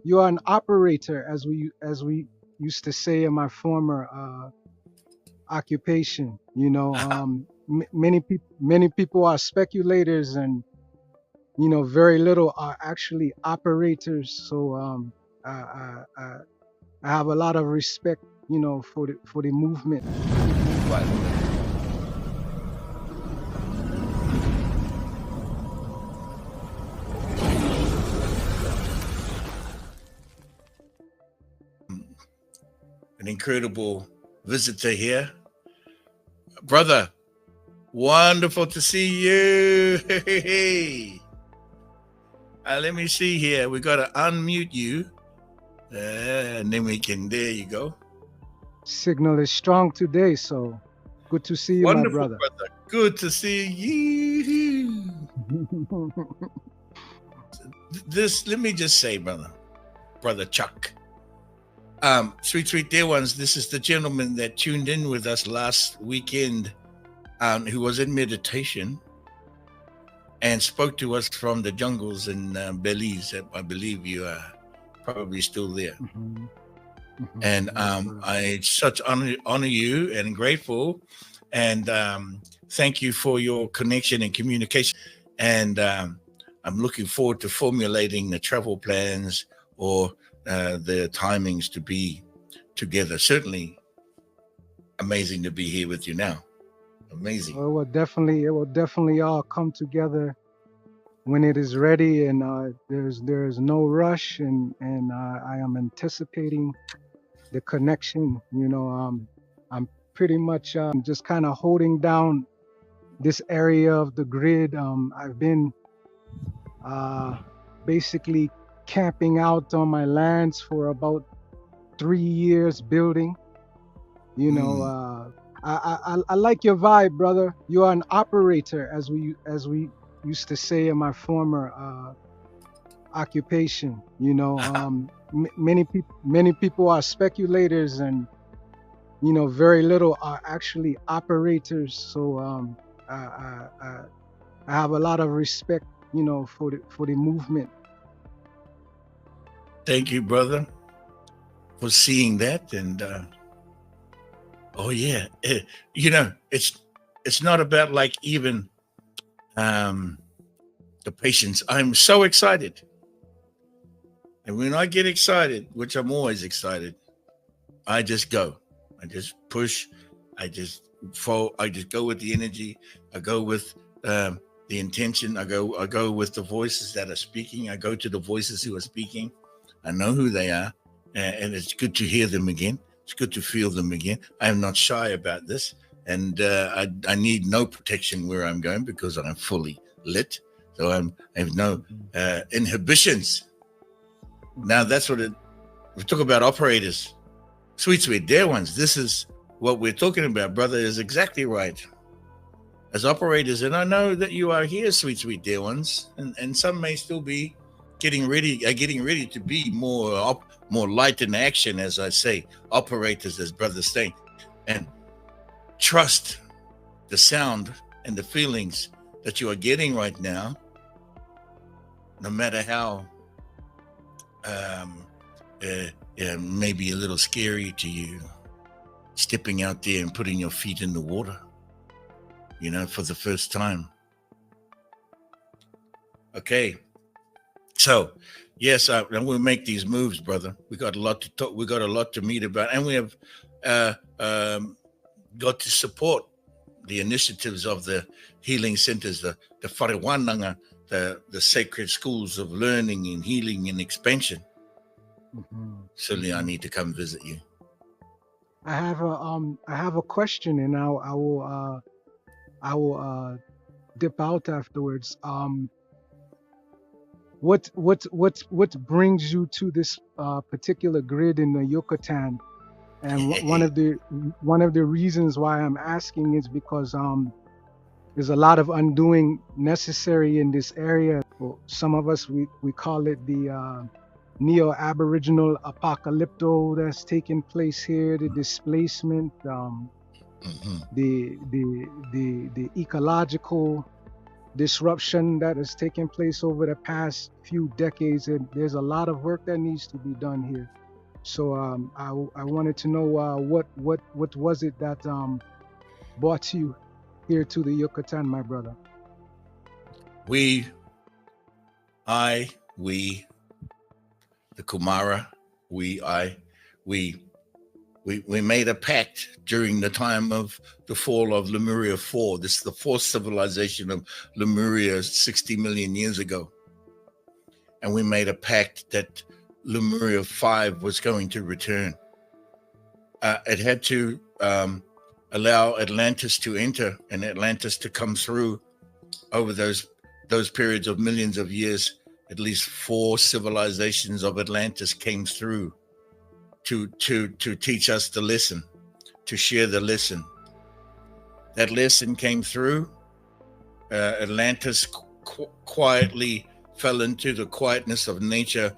you are an operator, as we used to say in my former occupation. You know, many people are speculators, and very little are actually operators. So I have a lot of respect, for the movement. Right. An incredible visitor here. Brother, wonderful to see you. Hey. Let me see here. We got to unmute you. And then we can, there you go. Signal is strong today, so good to see you, Wonderful, my brother. Good to see you. Let me just say, brother Chuck. Sweet dear ones, this is the gentleman that tuned in with us last weekend, who was in meditation and spoke to us from the jungles in Belize. I believe you are probably still there. And I such honor you and grateful, and thank you for your connection and communication. And I'm looking forward to formulating the travel plans or the timings to be together. Certainly amazing to be here with you now. Amazing. Well, it will definitely all come together when it is ready, and there's no rush, and I am anticipating the connection. I'm pretty much just kind of holding down this area of the grid. I've been basically camping out on my lands for about 3 years, building. I like your vibe, brother. You are an operator, as we used to say in my former occupation. Many people are speculators, and very little are actually operators. So I have a lot of respect, for the movement. Thank you, brother, for seeing that. And oh yeah, it's not about like even the patience. I'm so excited, and when I get excited, which I'm always excited, I just go. I just push. I just fall. I just go with the energy. I go with the intention. I go with the voices that are speaking. I go to the voices who are speaking. I know who they are, and it's good to hear them again. It's good to feel them again. I am not shy about this, and I need no protection where I'm going because I'm fully lit. So I have no inhibitions. Now that's what we talk about operators. Sweet dear ones. This is what we're talking about, brother, is exactly right. As operators, and I know that you are here, sweet dear ones, and some may still be getting ready to be more light in action, as I say, operators, as brother's saying, and trust the sound and the feelings that you are getting right now, no matter how maybe a little scary to you, stepping out there and putting your feet in the water, for the first time. Okay. So, yes, and we'll make these moves, brother. We got a lot to talk. We got a lot to meet about, and we have got to support the initiatives of the healing centers, the wharewananga, the sacred schools of learning and healing and expansion. Certainly, I need to come visit you. I have a question, and I will dip out afterwards. What brings you to this particular grid in the Yucatan? And one of the reasons why I'm asking is because there's a lot of undoing necessary in this area. For some of us, we call it the neo-Aboriginal apocalypto that's taking place here, the displacement, the ecological disruption that has taken place over the past few decades, and there's a lot of work that needs to be done here. So I wanted to know what was it that brought you here to the Yucatan, my brother? We, the Kumara, we made a pact during the time of the fall of Lemuria 4. This is the fourth civilization of Lemuria 60 million years ago. And we made a pact that Lemuria 5 was going to return. It had to allow Atlantis to enter and Atlantis to come through over those periods of millions of years. At least 4 civilizations of Atlantis came through to teach us the lesson, to share the lesson. That lesson came through. Atlantis quietly fell into the quietness of nature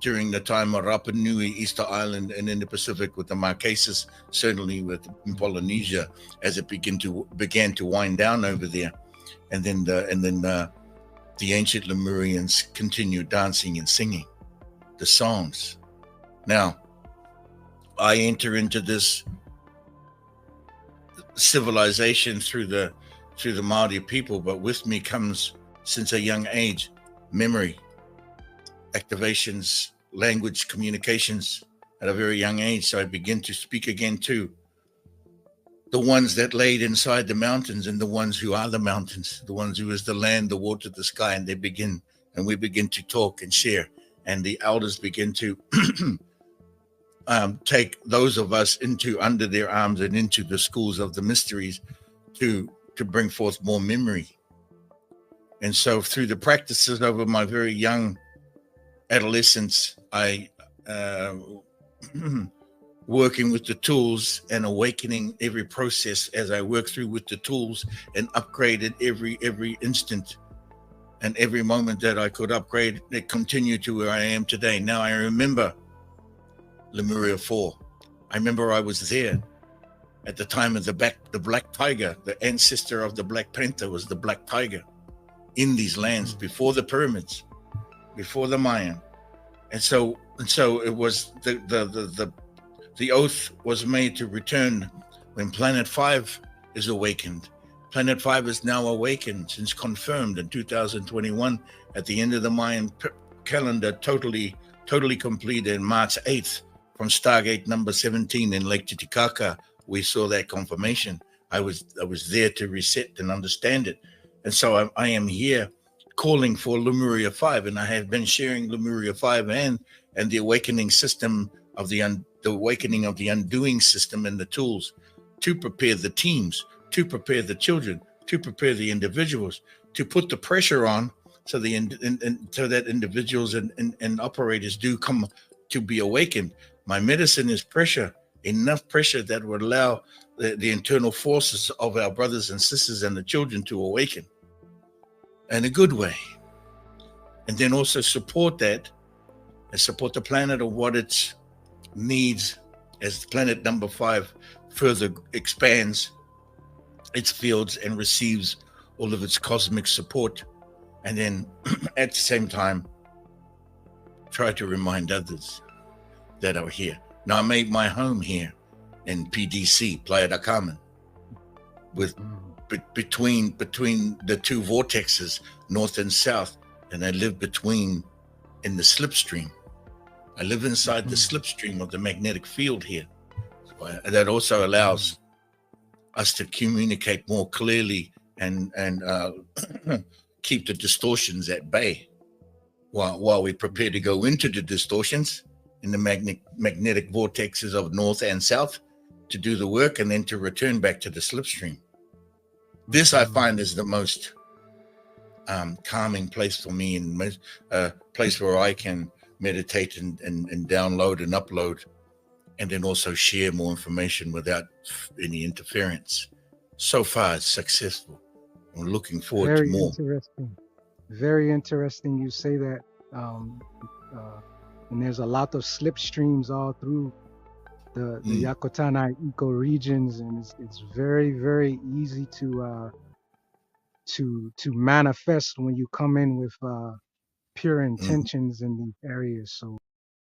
during the time of Rapa Nui, Easter Island, and in the Pacific with the Marquesas, certainly with in Polynesia, as it began to wind down over there, and then the ancient Lemurians continued dancing and singing the songs. Now, I enter into this civilization through the Maori people, but with me comes, since a young age, memory, activations, language, communications at a very young age. So I begin to speak again to the ones that laid inside the mountains and the ones who are the mountains, the ones who is the land, the water, the sky, and we begin to talk and share. And the elders begin to take those of us under their arms and into the schools of the mysteries to bring forth more memory. And so through the practices over my very young adolescence, I working with the tools and awakening every process as I work through with the tools and upgraded every instant and every moment that I could upgrade, it continued to where I am today. Now I remember Lemuria 4. I remember I was there at the time of the Black Tiger. The ancestor of the Black Panther was the Black Tiger in these lands before the pyramids, before the Mayan. And so it was the oath was made to return when Planet 5 is awakened. Planet 5 is now awakened, since confirmed in 2021 at the end of the Mayan calendar, totally completed in March 8th from Stargate number 17 in Lake Titicaca. We saw that confirmation. I was there to reset and understand it. And so I am here calling for Lemuria 5, and I have been sharing Lemuria 5 and the awakening system of the awakening of the undoing system and the tools to prepare the teams, to prepare the children, to prepare the individuals, to put the pressure on so so that individuals and operators do come to be awakened. My medicine is pressure, enough pressure that would allow the internal forces of our brothers and sisters and the children to awaken in a good way. And then also support that and support the planet of what it needs as planet number 5 further expands its fields and receives all of its cosmic support. And then at the same time, try to remind others that are here. Now, I made my home here in PDC, Playa del Carmen, with between the two vortexes, north and south, and I live in the slipstream. I live inside the slipstream of the magnetic field here. So that also allows us to communicate more clearly and keep the distortions at bay while we prepare to go into the distortions in the magnetic vortexes of north and south to do the work and then to return back to the slipstream. This I find is the most calming place for me, and a place where I can meditate and download and upload, and then also share more information without any interference. So far, it's successful. I'm looking forward to more. Very interesting you say that. And there's a lot of slipstreams all through the Yakutanai ecoregions, and it's very, very easy to to manifest when you come in with pure Mm. intentions in these areas. So